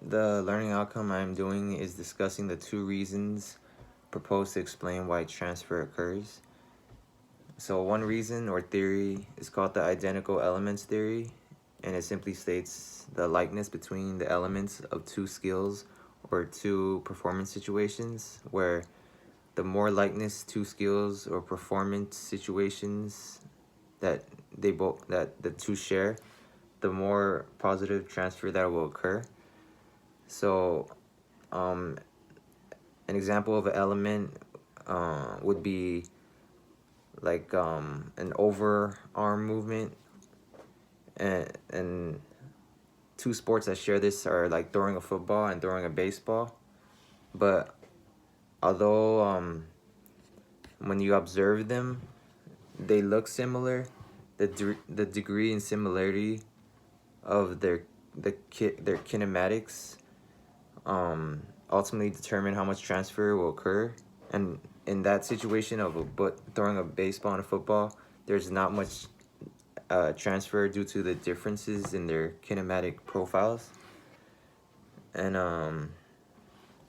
The learning outcome I'm doing is discussing the two reasons proposed to explain why transfer occurs. So one reason or theory is called the identical elements theory, and it simply states the likeness between the elements of two skills or two performance situations, where the more likeness two skills or performance situations that the two share, the more positive transfer that will occur. So an example of an element would be like an overarm movement, and two sports that share this are like throwing a football and throwing a baseball. But although when you observe them, they look similar, the degree and similarity of their kinematics ultimately determine how much transfer will occur. And in that situation of throwing a baseball and a football, there's not much transfer due to the differences in their kinematic profiles. And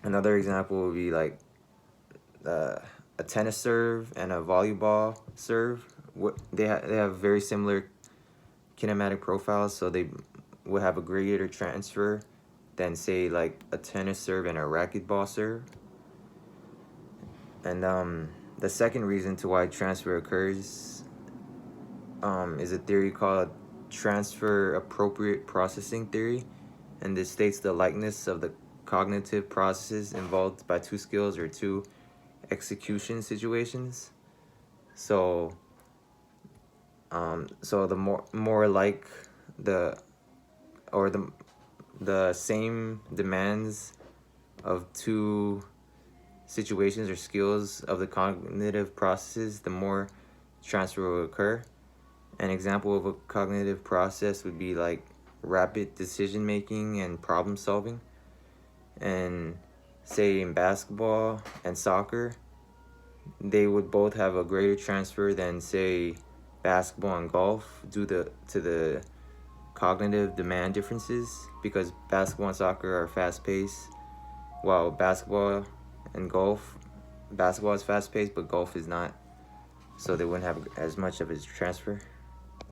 another example would be like a tennis serve and a volleyball serve. They have very similar kinematic profiles, so they would have a greater transfer than say like a tennis serve and a racquetball serve. And the second reason to why transfer occurs is a theory called transfer appropriate processing theory, and this states the likeness of the cognitive processes involved by two skills or two execution situations. So the more like the or the same demands of two situations or skills of the cognitive processes, the more transfer will occur. An example of a cognitive process would be like rapid decision making and problem solving. And say in basketball and soccer, they would both have a greater transfer than say basketball and golf due to the cognitive demand differences, because basketball and soccer are fast paced, while basketball is fast paced but golf is not, so they wouldn't have as much of a transfer.